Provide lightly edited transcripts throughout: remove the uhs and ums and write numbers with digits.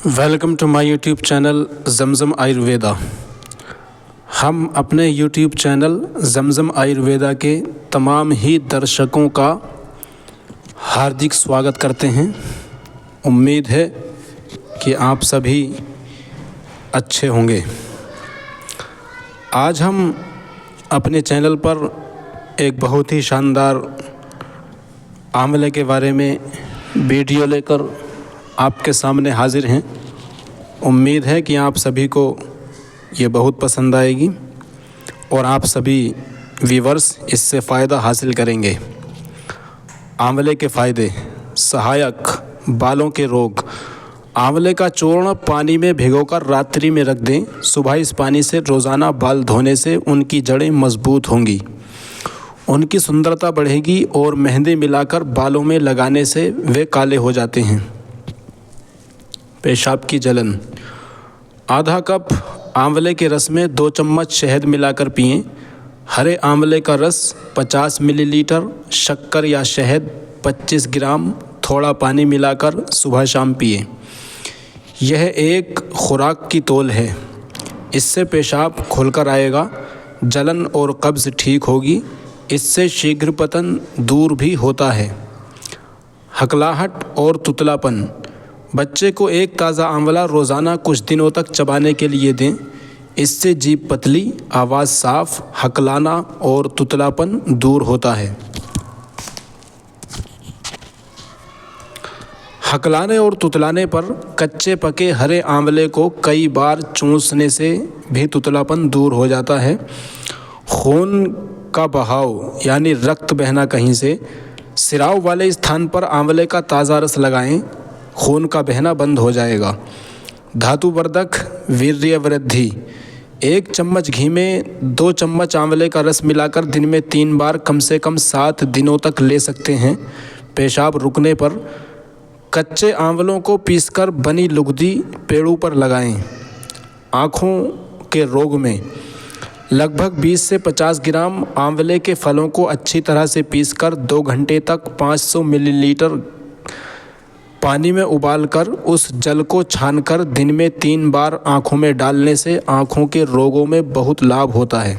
Welcome to my YouTube channel Zamzam Ayurveda. हम अपने YouTube channel Zamzam Ayurveda के तमाम ही दर्शकों का हार्दिक स्वागत करते हैं। उम्मीद है कि आप सभी अच्छे होंगे। आज हम अपने चैनल पर एक बहुत ही शानदार आंवले के बारे में वीडियो लेकर आपके सामने हाजिर हैं। उम्मीद है कि आप सभी को ये बहुत पसंद आएगी और आप सभी व्यूअर्स इससे फ़ायदा हासिल करेंगे। आंवले के फ़ायदे। सहायक बालों के रोग। आंवले का चूर्ण पानी में भिगोकर रात्रि में रख दें। सुबह इस पानी से रोज़ाना बाल धोने से उनकी जड़ें मजबूत होंगी, उनकी सुंदरता बढ़ेगी और मेहंदी मिलाकर बालों में लगाने से वे काले हो जाते हैं। पेशाब की जलन। आधा कप आंवले के रस में 2 चम्मच शहद मिलाकर पिएं। हरे आंवले का रस 50 मिलीलीटर, शक्कर या शहद 25 ग्राम, थोड़ा पानी मिलाकर सुबह शाम पिएं। यह एक खुराक की तौल है। इससे पेशाब खुलकर आएगा, जलन और कब्ज़ ठीक होगी। इससे शीघ्र पतन दूर भी होता है। हकलाहट और तुतलापन। बच्चे को एक ताज़ा आंवला रोज़ाना कुछ दिनों तक चबाने के लिए दें। इससे जीभ पतली, आवाज़ साफ, हकलाना और तुतलापन दूर होता है। हकलाने और तुतलाने पर कच्चे पके हरे आंवले को कई बार चूसने से भी तुतलापन दूर हो जाता है। खून का बहाव यानी रक्त बहना कहीं से। सिराव वाले स्थान पर आंवले का ताज़ा रस लगाएं, खून का बहना बंद हो जाएगा। धातुवर्धक वीर्य वृद्धि। 1 चम्मच घी में 2 चम्मच आंवले का रस मिलाकर दिन में 3 बार कम से कम 7 दिनों तक ले सकते हैं। पेशाब रुकने पर कच्चे आंवलों को पीसकर बनी लुगदी पेड़ों पर लगाएं। आँखों के रोग में लगभग 20 से 50 ग्राम आंवले के फलों को अच्छी तरह से पीसकर 2 घंटे तक 500 मिलीलीटर पानी में उबालकर उस जल को छानकर दिन में 3 बार आँखों में डालने से आँखों के रोगों में बहुत लाभ होता है।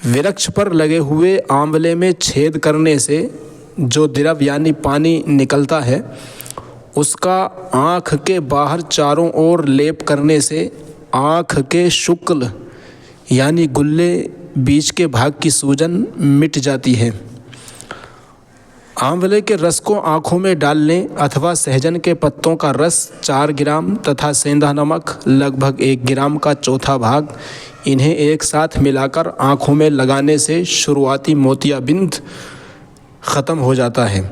वृक्ष पर लगे हुए आंवले में छेद करने से जो द्रव यानी पानी निकलता है, उसका आँख के बाहर चारों ओर लेप करने से आँख के शुक्ल यानी गुल्ले बीच के भाग की सूजन मिट जाती है। आंवले के रस को आँखों में डाल लें अथवा सहजन के पत्तों का रस 4 ग्राम तथा सेंधा नमक लगभग 1 ग्राम का चौथा भाग, इन्हें एक साथ मिलाकर आँखों में लगाने से शुरुआती मोतियाबिंद ख़त्म हो जाता है।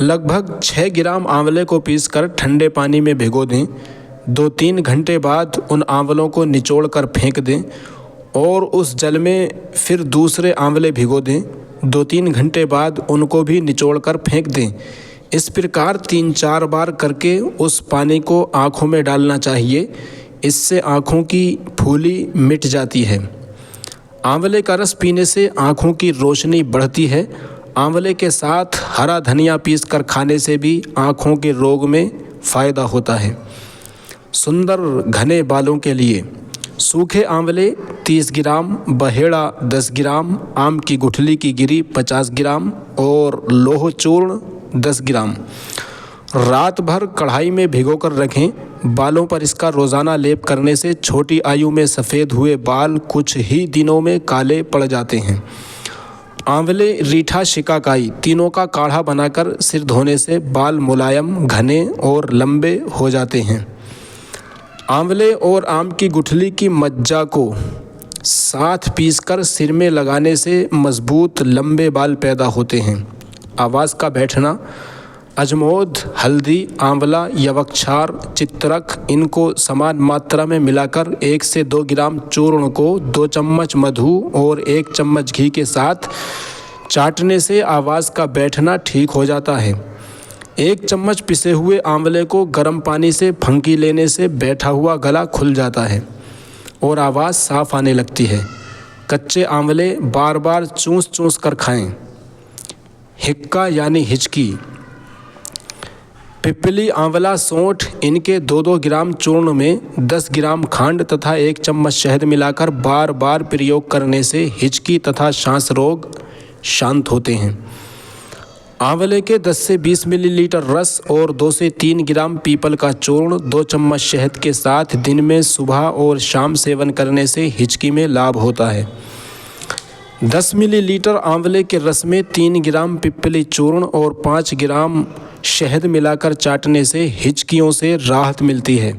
लगभग 6 ग्राम आंवले को पीसकर ठंडे पानी में भिगो दें। 2-3 घंटे बाद उन आंवलों को निचोड़ कर फेंक दें और उस जल में फिर दूसरे आंवले भिगो दें। 2-3 घंटे बाद उनको भी निचोड़ कर फेंक दें। इस प्रकार 3-4 बार करके उस पानी को आँखों में डालना चाहिए। इससे आँखों की फूली मिट जाती है। आंवले का रस पीने से आँखों की रोशनी बढ़ती है। आंवले के साथ हरा धनिया पीसकर खाने से भी आँखों के रोग में फ़ायदा होता है। सुंदर घने बालों के लिए सूखे आंवले 30 ग्राम, बहेड़ा 10 ग्राम, आम की गुठली की गिरी 50 ग्राम और लोह चूर्ण 10 ग्राम रात भर कढ़ाई में भिगोकर रखें। बालों पर इसका रोज़ाना लेप करने से छोटी आयु में सफ़ेद हुए बाल कुछ ही दिनों में काले पड़ जाते हैं। आंवले, रीठा, शिकाकाई तीनों का काढ़ा बनाकर सिर धोने से बाल मुलायम, घने और लंबे हो जाते हैं। आंवले और आम की गुठली की मज्जा को साथ पीसकर सिर में लगाने से मजबूत लंबे बाल पैदा होते हैं। आवाज़ का बैठना। अजमोद, हल्दी, आंवला, यवक्षार, चित्रक इनको समान मात्रा में मिलाकर 1 से 2 ग्राम चूर्ण को 2 चम्मच मधु और 1 चम्मच घी के साथ चाटने से आवाज़ का बैठना ठीक हो जाता है। 1 चम्मच पिसे हुए आंवले को गर्म पानी से फंकी लेने से बैठा हुआ गला खुल जाता है और आवाज़ साफ आने लगती है। कच्चे आंवले बार बार चूस चूस कर खाएं। हिक्का यानी हिचकी। पिप्पली, आंवला, सौंठ इनके 2-2 ग्राम चूर्ण में 10 ग्राम खांड तथा 1 चम्मच शहद मिलाकर बार बार प्रयोग करने से हिचकी तथा सांस रोग शांत होते हैं। आंवले के 10 से 20 मिलीलीटर रस और 2 से 3 ग्राम पीपल का चूर्ण 2 चम्मच शहद के साथ दिन में सुबह और शाम सेवन करने से हिचकी में लाभ होता है। 10 मिलीलीटर आंवले के रस में 3 ग्राम पिप्पली चूर्ण और 5 ग्राम शहद मिलाकर चाटने से हिचकियों से राहत मिलती है।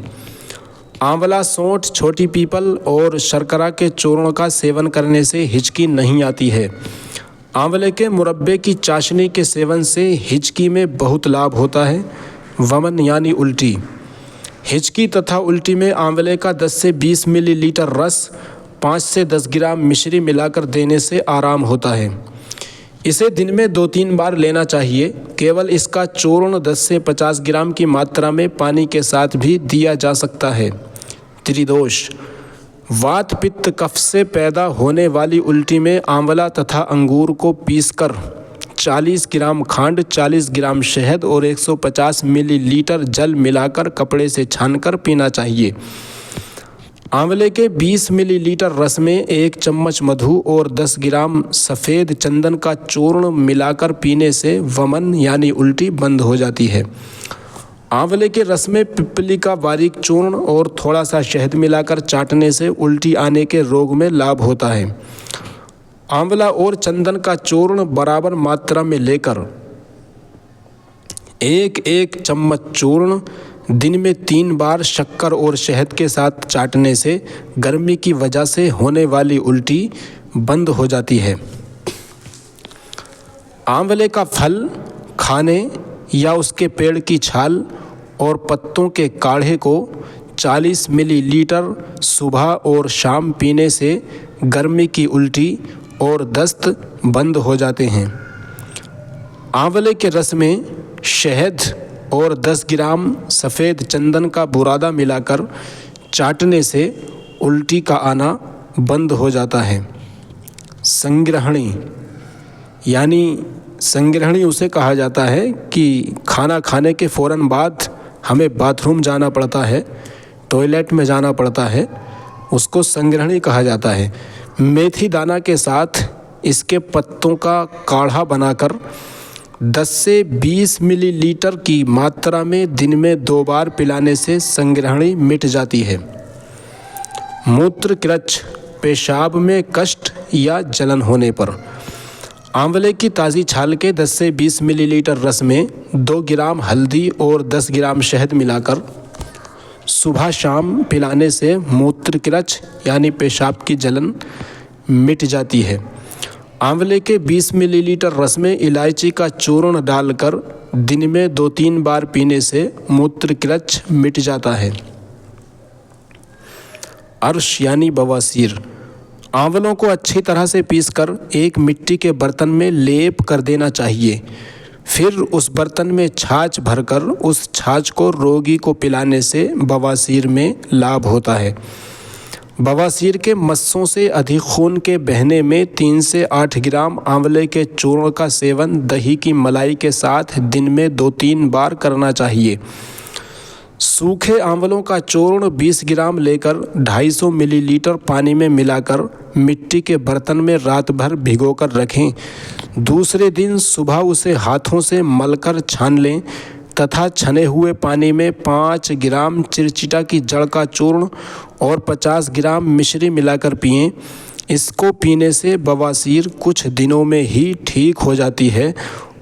आंवला, सौंठ, छोटी पीपल और शर्करा के चूर्ण का सेवन करने से हिचकी नहीं आती है। आंवले के मुरब्बे की चाशनी के सेवन से हिचकी में बहुत लाभ होता है। वमन यानी उल्टी। हिचकी तथा उल्टी में आंवले का 10 से 20 मिलीलीटर रस 5 से 10 ग्राम मिश्री मिलाकर देने से आराम होता है। इसे दिन में 2-3 बार लेना चाहिए। केवल इसका चूर्ण 10 से 50 ग्राम की मात्रा में पानी के साथ भी दिया जा सकता है। त्रिदोष। वात पित्त कफ से पैदा होने वाली उल्टी में आंवला तथा अंगूर को पीसकर 40 ग्राम खांड, 40 ग्राम शहद और 150 मिलीलीटर जल मिलाकर कपड़े से छानकर पीना चाहिए। आंवले के 20 मिलीलीटर रस में 1 चम्मच मधु और 10 ग्राम सफ़ेद चंदन का चूर्ण मिलाकर पीने से वमन यानी उल्टी बंद हो जाती है। आंवले के रस में पिप्पली का बारीक चूर्ण और थोड़ा सा शहद मिलाकर चाटने से उल्टी आने के रोग में लाभ होता है। आंवला और चंदन का चूर्ण बराबर मात्रा में लेकर 1-1 चम्मच चूर्ण दिन में 3 बार शक्कर और शहद के साथ चाटने से गर्मी की वजह से होने वाली उल्टी बंद हो जाती है। आंवले का फल खाने या उसके पेड़ की छाल और पत्तों के काढ़े को 40 मिलीलीटर सुबह और शाम पीने से गर्मी की उल्टी और दस्त बंद हो जाते हैं। आंवले के रस में शहद और 10 ग्राम सफ़ेद चंदन का बुरादा मिलाकर चाटने से उल्टी का आना बंद हो जाता है। संग्रहणी यानी संग्रहणी उसे कहा जाता है कि खाना खाने के फ़ौरन बाद हमें बाथरूम जाना पड़ता है, टॉयलेट में जाना पड़ता है, उसको संग्रहणी कहा जाता है। मेथी दाना के साथ इसके पत्तों का काढ़ा बनाकर 10 से 20 मिलीलीटर की मात्रा में दिन में 2 बार पिलाने से संग्रहणी मिट जाती है। मूत्रकृच्छ, पेशाब में कष्ट या जलन होने पर आंवले की ताज़ी छाल के 10 से 20 मिलीलीटर रस में 2 ग्राम हल्दी और 10 ग्राम शहद मिलाकर सुबह शाम पिलाने से मूत्रकृच्छ यानी पेशाब की जलन मिट जाती है। आंवले के 20 मिलीलीटर रस में इलायची का चूर्ण डालकर दिन में 2-3 बार पीने से मूत्रकृच्छ मिट जाता है। अर्श यानी बवासीर। आंवलों को अच्छी तरह से पीसकर एक मिट्टी के बर्तन में लेप कर देना चाहिए। फिर उस बर्तन में छाछ भरकर उस छाछ को रोगी को पिलाने से बवासीर में लाभ होता है। बवासीर के मस्सों से अधिक खून के बहने में 3 से 8 ग्राम आंवले के चूर्ण का सेवन दही की मलाई के साथ दिन में 2-3 बार करना चाहिए। सूखे आंवलों का चूर्ण 20 ग्राम लेकर 250 मिलीलीटर पानी में मिलाकर मिट्टी के बर्तन में रात भर भिगोकर रखें। दूसरे दिन सुबह उसे हाथों से मलकर छान लें तथा छने हुए पानी में 5 ग्राम चिरचिटा की जड़ का चूर्ण और 50 ग्राम मिश्री मिलाकर पिएं। इसको पीने से बवासीर कुछ दिनों में ही ठीक हो जाती है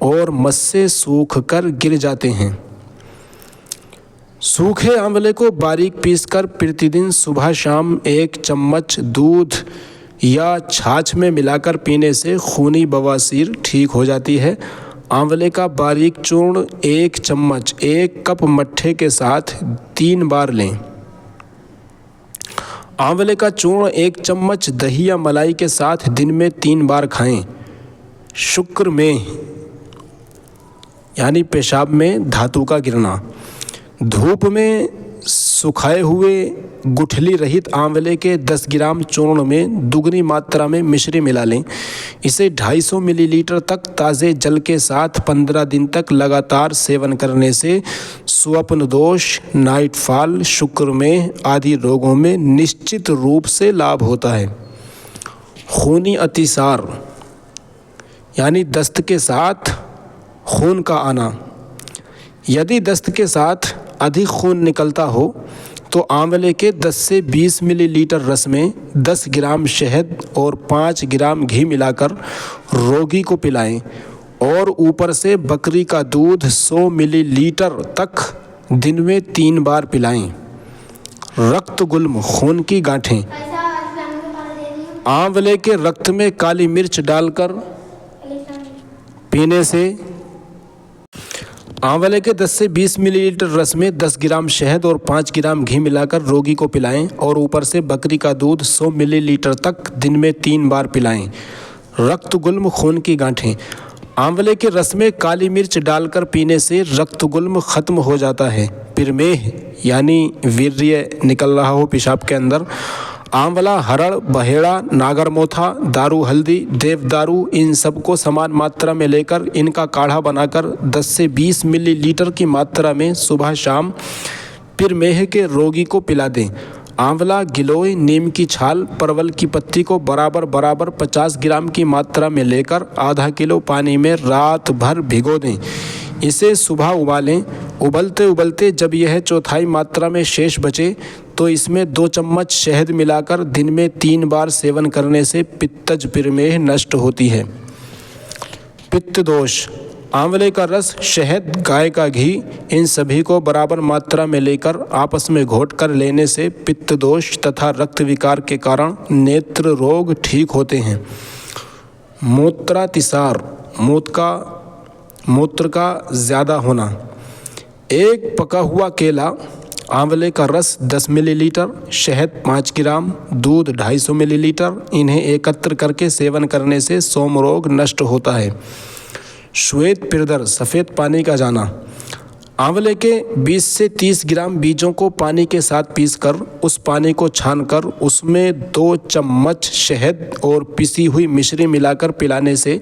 और मस्से सूख कर गिर जाते हैं। सूखे आंवले को बारीक पीसकर प्रतिदिन सुबह शाम 1 चम्मच दूध या छाछ में मिलाकर पीने से खूनी बवासीर ठीक हो जाती है। आंवले का बारीक चूर्ण 1 चम्मच 1 कप मट्ठे के साथ 3 बार लें। आंवले का चूर्ण 1 चम्मच दही या मलाई के साथ दिन में 3 बार खाएं। शुक्र में यानी पेशाब में धातु का गिरना। धूप में सुखाए हुए गुठली रहित आंवले के 10 ग्राम चूर्ण में दुगनी मात्रा में मिश्री मिला लें। इसे 250 मिलीलीटर तक ताज़े जल के साथ 15 दिन तक लगातार सेवन करने से स्वप्न दोष, नाइट फॉल, शुक्रमेह आदि रोगों में निश्चित रूप से लाभ होता है। खूनी अतिसार यानी दस्त के साथ खून का आना। यदि दस्त के साथ अधिक खून निकलता हो तो आंवले के 10 से 20 मिलीलीटर रस में 10 ग्राम शहद और 5 ग्राम घी मिलाकर रोगी को पिलाएं और ऊपर से बकरी का दूध 100 मिलीलीटर तक दिन में 3 बार पिलाएं। रक्त गुल्म, खून की गांठें। आंवले के रक्त में काली मिर्च डालकर पीने से आंवले के 10 से 20 मिलीलीटर रस में 10 ग्राम शहद और 5 ग्राम घी मिलाकर रोगी को पिलाएं और ऊपर से बकरी का दूध 100 मिलीलीटर तक दिन में 3 बार पिलाएं। रक्त गुल्म, खून की गांठें। आंवले के रस में काली मिर्च डालकर पीने से रक्त गुल्म खत्म हो जाता है। पिरमेह यानी वीर्य निकल रहा हो पेशाब के अंदर। आंवला, हरड़, बहेड़ा, नागरमोथा, दारू हल्दी, देवदारू इन सबको समान मात्रा में लेकर इनका काढ़ा बनाकर 10 से 20 मिलीलीटर की मात्रा में सुबह शाम पिरमेह के रोगी को पिला दें। आंवला, गिलोय, नीम की छाल, परवल की पत्ती को बराबर 50 ग्राम की मात्रा में लेकर आधा किलो पानी में रात भर भिगो दें। इसे सुबह उबालें। उबलते उबलते जब यह चौथाई मात्रा में शेष बचे तो इसमें 2 चम्मच शहद मिलाकर दिन में 3 बार सेवन करने से पित्तज पिरमेह नष्ट होती है। पित्त दोष। आंवले का रस, शहद, गाय का घी इन सभी को बराबर मात्रा में लेकर आपस में घोटकर लेने से पित्त दोष तथा रक्त विकार के कारण नेत्र रोग ठीक होते हैं। मूत्रातिसार, मूत्र का ज़्यादा होना। एक पका हुआ केला, आंवले का रस 10 मिलीलीटर, शहद 5 ग्राम, दूध 250 मिलीलीटर इन्हें एकत्र करके सेवन करने से सोम रोग नष्ट होता है। श्वेत पिरदर, सफ़ेद पानी का जाना। आंवले के 20 से 30 ग्राम बीजों को पानी के साथ पीसकर उस पानी को छानकर उसमें 2 चम्मच शहद और पिसी हुई मिश्री मिलाकर पिलाने से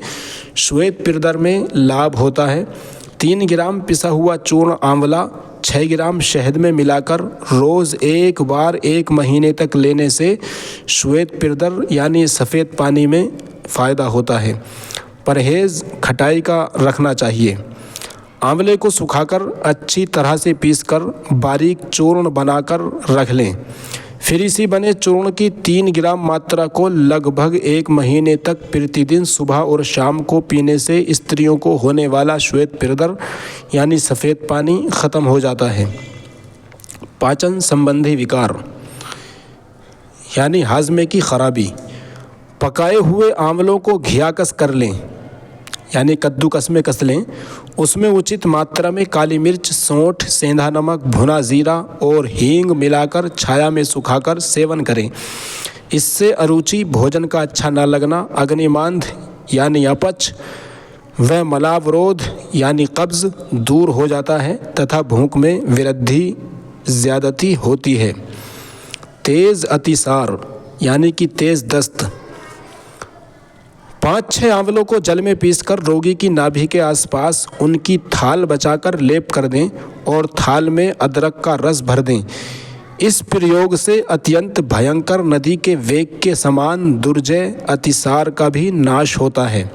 श्वेत पिरदर में लाभ होता है। 3 ग्राम पिसा हुआ चूर्ण आंवला 6 ग्राम शहद में मिलाकर रोज़ 1 बार 1 महीने तक लेने से श्वेत पिरदर यानी सफ़ेद पानी में फ़ायदा होता है। परहेज़ खटाई का रखना चाहिए। आंवले को सुखाकर अच्छी तरह से पीसकर बारीक चूर्ण बनाकर रख लें। फिर इसी बने चूर्ण की 3 ग्राम मात्रा को लगभग 1 महीने तक प्रतिदिन सुबह और शाम को पीने से स्त्रियों को होने वाला श्वेत पिरदर यानी सफ़ेद पानी ख़त्म हो जाता है। पाचन संबंधी विकार यानी हाजमे की खराबी। पकाए हुए आंवलों को घियाकस कर लें यानी कद्दूकस में कस लें। उसमें उचित मात्रा में काली मिर्च, सौंठ, सेंधा नमक, भुना जीरा और हींग मिलाकर छाया में सुखाकर सेवन करें। इससे अरुचि, भोजन का अच्छा न लगना, अग्निमांद यानी अपच व मलावरोध यानी कब्ज़ दूर हो जाता है तथा भूख में वृद्धि ज़्यादती होती है। तेज़ अतिसार यानी कि तेज़ दस्त। 5-6 आंवलों को जल में पीसकर रोगी की नाभि के आसपास उनकी थाल बचाकर लेप कर दें और थाल में अदरक का रस भर दें। इस प्रयोग से अत्यंत भयंकर नदी के वेग के समान दुर्जय अतिसार का भी नाश होता है।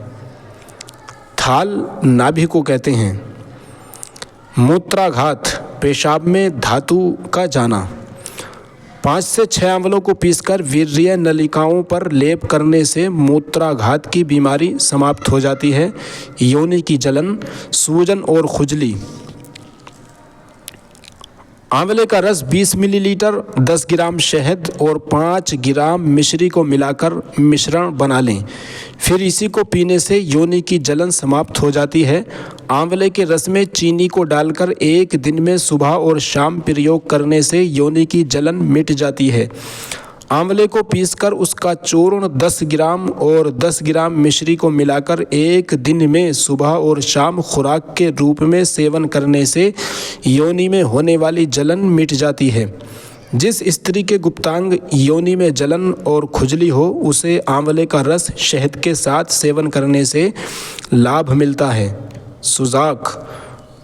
थाल नाभि को कहते हैं। मूत्राघात, पेशाब में धातु का जाना। 5 से 6 आंवलों को पीसकर वीर्य नलिकाओं पर लेप करने से मूत्राघात की बीमारी समाप्त हो जाती है। योनि की जलन, सूजन और खुजली। आंवले का रस 20 मिलीलीटर, 10 ग्राम शहद और 5 ग्राम मिश्री को मिलाकर मिश्रण बना लें। फिर इसी को पीने से योनि की जलन समाप्त हो जाती है। आंवले के रस में चीनी को डालकर 1 दिन में सुबह और शाम प्रयोग करने से योनि की जलन मिट जाती है। आंवले को पीसकर उसका चूर्ण 10 ग्राम और 10 ग्राम मिश्री को मिलाकर 1 दिन में सुबह और शाम खुराक के रूप में सेवन करने से योनि में होने वाली जलन मिट जाती है। जिस स्त्री के गुप्तांग योनि में जलन और खुजली हो उसे आंवले का रस शहद के साथ सेवन करने से लाभ मिलता है। सुजाक: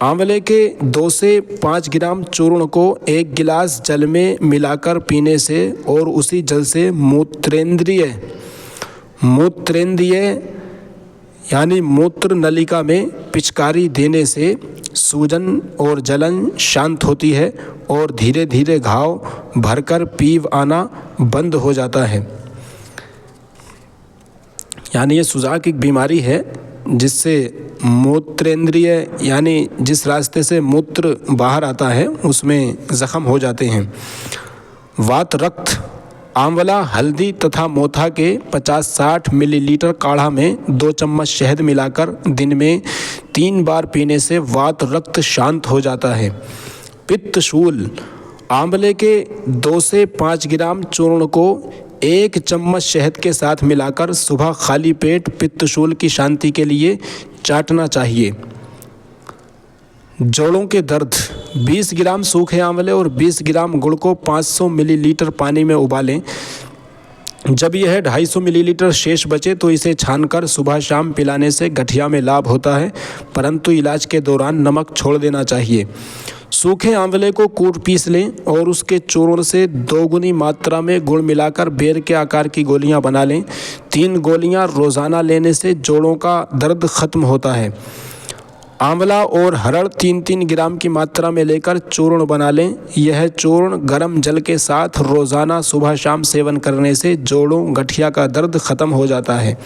आंवले के 2 से 5 ग्राम चूर्ण को 1 गिलास जल में मिलाकर पीने से और उसी जल से मूत्रेंद्रिय यानी मूत्र नलिका में पिचकारी देने से सूजन और जलन शांत होती है और धीरे धीरे घाव भरकर पीव आना बंद हो जाता है। यानी ये सुजाक एक बीमारी है जिससे मूत्रेंद्रिय यानी जिस रास्ते से मूत्र बाहर आता है उसमें जख्म हो जाते हैं। वात रक्त: आंवला, हल्दी तथा मोथा के 50-60 मिलीलीटर काढ़ा में 2 चम्मच शहद मिलाकर दिन में 3 बार पीने से वात रक्त शांत हो जाता है। पित्त शूल: आंवले के 2 से 5 ग्राम चूर्ण को 1 चम्मच शहद के साथ मिलाकर सुबह खाली पेट पित्तशूल की शांति के लिए चाटना चाहिए। जोड़ों के दर्द: 20 ग्राम सूखे आंवले और 20 ग्राम गुड़ को 500 मिलीलीटर पानी में उबालें। जब यह 250 मिलीलीटर शेष बचे तो इसे छानकर सुबह शाम पिलाने से गठिया में लाभ होता है, परंतु इलाज के दौरान नमक छोड़ देना चाहिए। सूखे आंवले को कूट पीस लें और उसके चूर्ण से 2 गुनी मात्रा में गुड़ मिलाकर बेर के आकार की गोलियां बना लें। 3 गोलियां रोज़ाना लेने से जोड़ों का दर्द खत्म होता है। आंवला और हरड़ 3-3 ग्राम की मात्रा में लेकर चूर्ण बना लें। यह चूर्ण गर्म जल के साथ रोज़ाना सुबह शाम सेवन करने से जोड़ों गठिया का दर्द खत्म हो जाता है।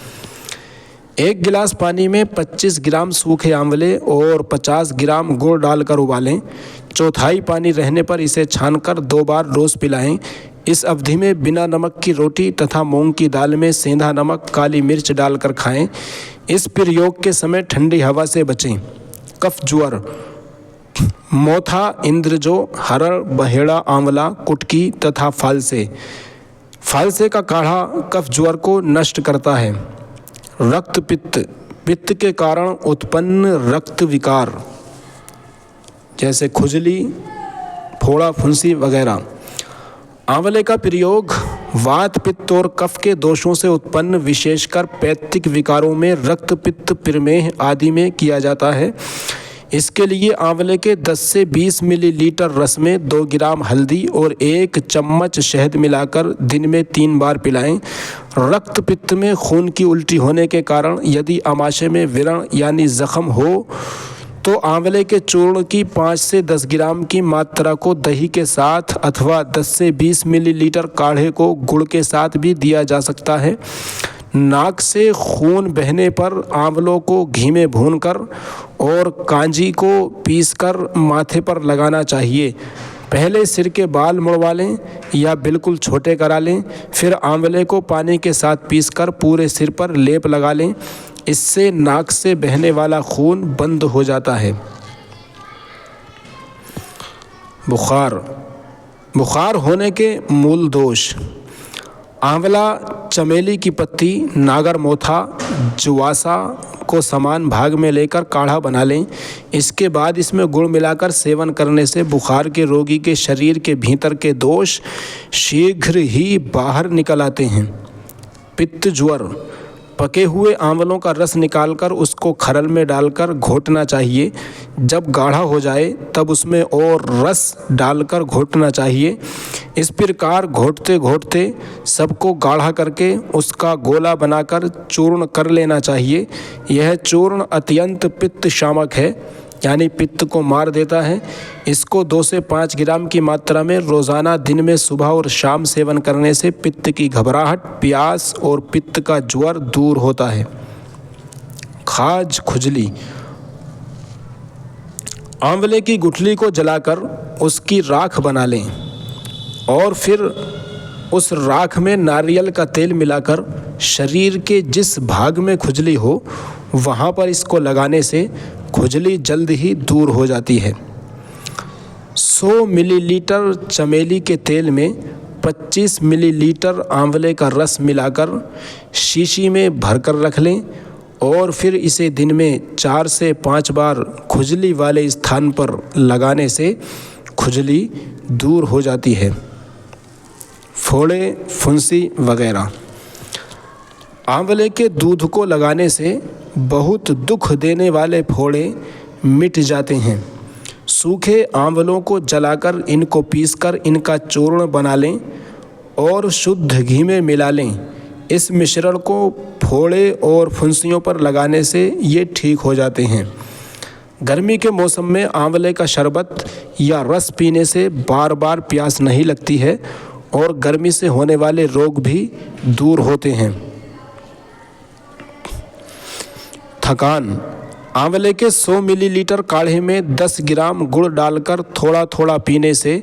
1 गिलास पानी में 25 ग्राम सूखे आंवले और 50 ग्राम गुड़ डालकर उबालें। चौथाई पानी रहने पर इसे छानकर 2 बार रोज़ पिलाएं। इस अवधि में बिना नमक की रोटी तथा मूंग की दाल में सेंधा नमक, काली मिर्च डालकर खाएं। इस प्रयोग के समय ठंडी हवा से बचें। कफ ज्वर: मोथा, इंद्रजो, हरड़, बहेड़ा, आंवला, कुटकी तथा फालसे का काढ़ा कफ ज्वर को नष्ट करता है। रक्त पित्त: पित्त के कारण उत्पन्न रक्त विकार जैसे खुजली, फोड़ा फुंसी वगैरह। आंवले का प्रयोग वात, पित्त और कफ के दोषों से उत्पन्न विशेषकर पैत्तिक विकारों में रक्त, पित्त, प्रमेह आदि में किया जाता है। इसके लिए आंवले के 10 से 20 मिलीलीटर रस में 2 ग्राम हल्दी और 1 चम्मच शहद मिलाकर दिन में 3 बार पिलाएं। रक्त पित्त में खून की उल्टी होने के कारण यदि आमाशय में व्रण यानी जख्म हो तो आंवले के चूर्ण की 5 से 10 ग्राम की मात्रा को दही के साथ अथवा 10 से 20 मिलीलीटर काढ़े को गुड़ के साथ भी दिया जा सकता है। नाक से खून बहने पर आंवलों को घी में भूनकर और कांजी को पीसकर माथे पर लगाना चाहिए। पहले सिर के बाल मुड़वा लें या बिल्कुल छोटे करा लें, फिर आंवले को पानी के साथ पीसकर पूरे सिर पर लेप लगा लें। इससे नाक से बहने वाला खून बंद हो जाता है। बुखार होने के मूल दोष: आंवला, चमेली की पत्ती, नागर मोथा, जुवासा को समान भाग में लेकर काढ़ा बना लें। इसके बाद इसमें गुड़ मिलाकर सेवन करने से बुखार के रोगी के शरीर के भीतर के दोष शीघ्र ही बाहर निकल आते हैं। पित्त ज्वर: पके हुए आंवलों का रस निकालकर उसको खरल में डालकर घोटना चाहिए। जब गाढ़ा हो जाए तब उसमें और रस डालकर घोटना चाहिए। इस प्रकार घोटते घोटते सबको गाढ़ा करके उसका गोला बनाकर चूर्ण कर लेना चाहिए। यह चूर्ण अत्यंत पित्त शामक है, यानी पित्त को मार देता है। इसको 2 से 5 ग्राम की मात्रा में रोज़ाना दिन में सुबह और शाम सेवन करने से पित्त की घबराहट, प्यास और पित्त का ज्वर दूर होता है। खाज, खुजली: आंवले की गुठली को जलाकर उसकी राख बना लें और फिर उस राख में नारियल का तेल मिलाकर शरीर के जिस भाग में खुजली हो वहाँ पर इसको लगाने से खुजली जल्द ही दूर हो जाती है। 100 मिलीलीटर चमेली के तेल में 25 मिलीलीटर आंवले का रस मिलाकर शीशी में भरकर रख लें और फिर इसे दिन में 4 से 5 बार खुजली वाले स्थान पर लगाने से खुजली दूर हो जाती है। फोड़े, फुंसी वगैरह। आंवले के दूध को लगाने से बहुत दुख देने वाले फोड़े मिट जाते हैं। सूखे आंवलों को जलाकर इनको पीसकर इनका चूर्ण बना लें और शुद्ध घी में मिला लें। इस मिश्रण को फोड़े और फुंसियों पर लगाने से ये ठीक हो जाते हैं। गर्मी के मौसम में आंवले का शरबत या रस पीने से बार बार प्यास नहीं लगती है और गर्मी से होने वाले रोग भी दूर होते हैं। थकान। आंवले के 100 मिलीलीटर काढ़े में 10 ग्राम गुड़ डालकर थोड़ा थोड़ा पीने से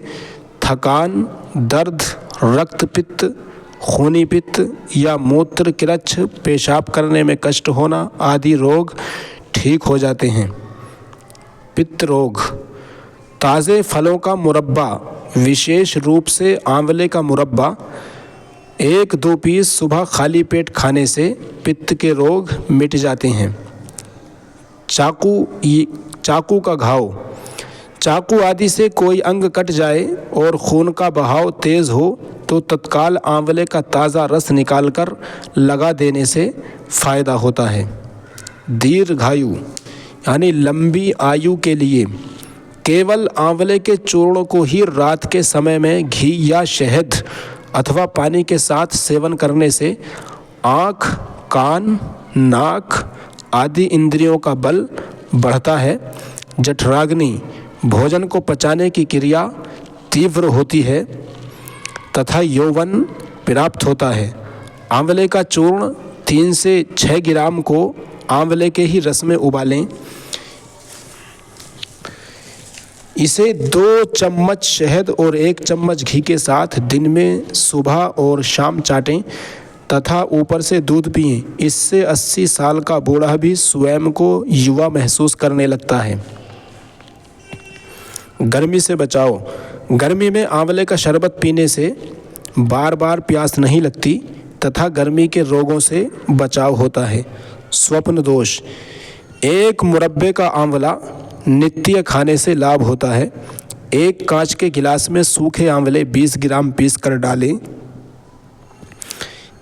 थकान, दर्द, रक्तपित्त, खूनी पित्त या मूत्र किरच, पेशाब करने में कष्ट होना आदि रोग ठीक हो जाते हैं। पित्त रोग। ताज़े फलों का मुरब्बा, विशेष रूप से आंवले का मुरब्बा 1-2 पीस सुबह खाली पेट खाने से पित्त के रोग मिट जाते हैं। चाकू का घाव। चाकू आदि से कोई अंग कट जाए और खून का बहाव तेज़ हो तो तत्काल आंवले का ताज़ा रस निकालकर लगा देने से फ़ायदा होता है। दीर्घायु यानी लंबी आयु के लिए केवल आंवले के चूर्ण को ही रात के समय में घी या शहद अथवा पानी के साथ सेवन करने से आँख, कान, नाक आदि इंद्रियों का बल बढ़ता है। जठराग्नि, भोजन को पचाने की क्रिया तीव्र होती है तथा यौवन प्राप्त होता है। आंवले का चूर्ण 3 से 6 ग्राम को आंवले के ही रस में उबालें। इसे 2 चम्मच शहद और 1 चम्मच घी के साथ दिन में सुबह और शाम चाटें तथा ऊपर से दूध पिएं। इससे 80 साल का बूढ़ा भी स्वयं को युवा महसूस करने लगता है। गर्मी से बचाओ। गर्मी में आंवले का शरबत पीने से बार बार प्यास नहीं लगती तथा गर्मी के रोगों से बचाव होता है। स्वप्न दोष। एक मुरब्बे का आंवला नित्य खाने से लाभ होता है। एक कांच के गिलास में सूखे आंवले 20 ग्राम पीस कर डालें।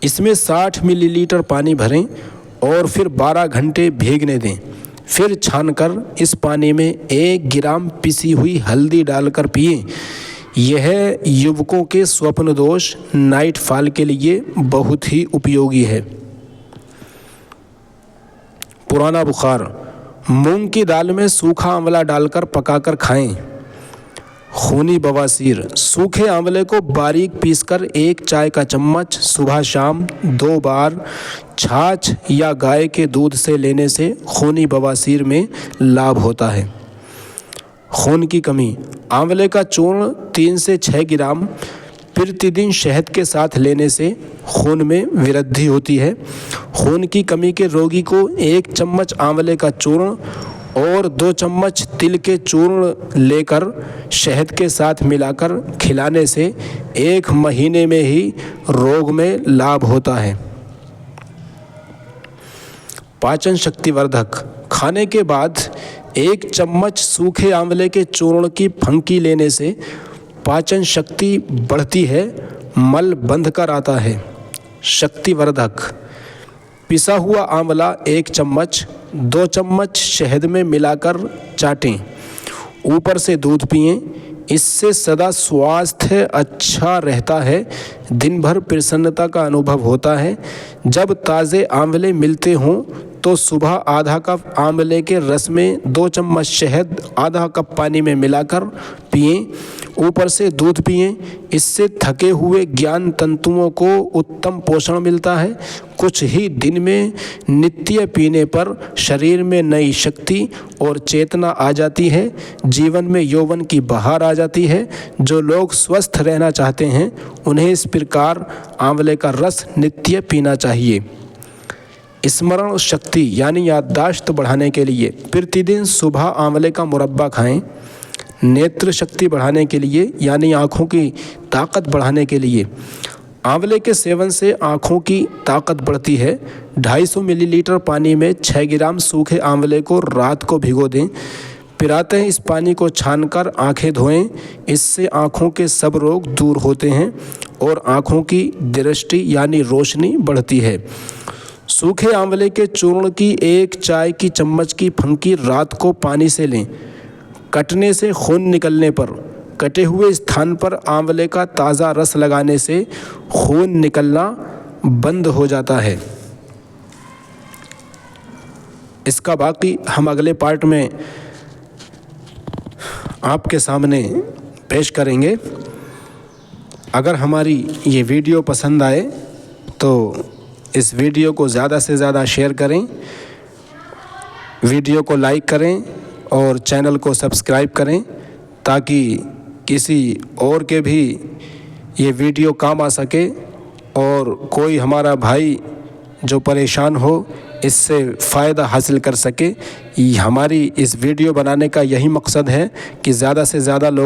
इसमें 60 मिलीलीटर पानी भरें और फिर 12 घंटे भीगने दें। फिर छानकर इस पानी में 1 ग्राम पिसी हुई हल्दी डालकर पिएं। यह युवकों के स्वप्न दोष, नाइट फॉल के लिए बहुत ही उपयोगी है। पुराना बुखार। मूंग की दाल में सूखा आंवला डालकर पकाकर खाएं। खूनी बवासीर। सूखे आंवले को बारीक पीसकर 1 चाय का चम्मच सुबह शाम 2 बार छाछ या गाय के दूध से लेने से खूनी बवासीर में लाभ होता है। खून की कमी। आंवले का चूर्ण 3 से 6 ग्राम प्रतिदिन शहद के साथ लेने से खून में वृद्धि होती है। खून की कमी के रोगी को 1 चम्मच आंवले का चूर्ण और 2 चम्मच तिल के चूर्ण लेकर शहद के साथ मिलाकर खिलाने से 1 महीने में ही रोग में लाभ होता है। पाचन शक्ति वर्धक। खाने के बाद 1 चम्मच सूखे आंवले के चूर्ण की फंकी लेने से पाचन शक्ति बढ़ती है, मल बंध कर आता है। शक्तिवर्धक। पिसा हुआ आंवला 1 चम्मच 2 चम्मच शहद में मिलाकर चाटें। ऊपर से दूध पिएं। इससे सदा स्वास्थ्य अच्छा रहता है। दिन भर प्रसन्नता का अनुभव होता है। जब ताज़े आंवले मिलते हों तो सुबह आधा कप आंवले के रस में 2 चम्मच शहद आधा कप पानी में मिलाकर पिएं। ऊपर से दूध पिएं। इससे थके हुए ज्ञान तंतुओं को उत्तम पोषण मिलता है। कुछ ही दिन में नित्य पीने पर शरीर में नई शक्ति और चेतना आ जाती है। जीवन में यौवन की बहार आ जाती है। जो लोग स्वस्थ रहना चाहते हैं उन्हें इस प्रकार आंवले का रस नित्य पीना चाहिए। स्मरण शक्ति यानी याददाश्त बढ़ाने के लिए प्रतिदिन सुबह आंवले का मुरब्बा खाएं। नेत्र शक्ति बढ़ाने के लिए यानी आँखों की ताकत बढ़ाने के लिए आंवले के सेवन से आँखों की ताकत बढ़ती है। 250 मिलीलीटर पानी में 6 ग्राम सूखे आंवले को रात को भिगो दें। पिराते इस पानी को छानकर आंखें धोएं। इससे आँखों के सब रोग दूर होते हैं और आँखों की दृष्टि यानी रोशनी बढ़ती है। सूखे आंवले के चूर्ण की 1 चाय की चम्मच की फंकी रात को पानी से लें। कटने से खून निकलने पर कटे हुए स्थान पर आंवले का ताज़ा रस लगाने से खून निकलना बंद हो जाता है। इसका बाकी हम अगले पार्ट में आपके सामने पेश करेंगे। अगर हमारी ये वीडियो पसंद आए तो इस वीडियो को ज़्यादा से ज़्यादा शेयर करें, वीडियो को लाइक करें और चैनल को सब्सक्राइब करें ताकि किसी और के भी ये वीडियो काम आ सके और कोई हमारा भाई जो परेशान हो इससे फ़ायदा हासिल कर सके। हमारी इस वीडियो बनाने का यही मकसद है कि ज़्यादा से ज़्यादा लोग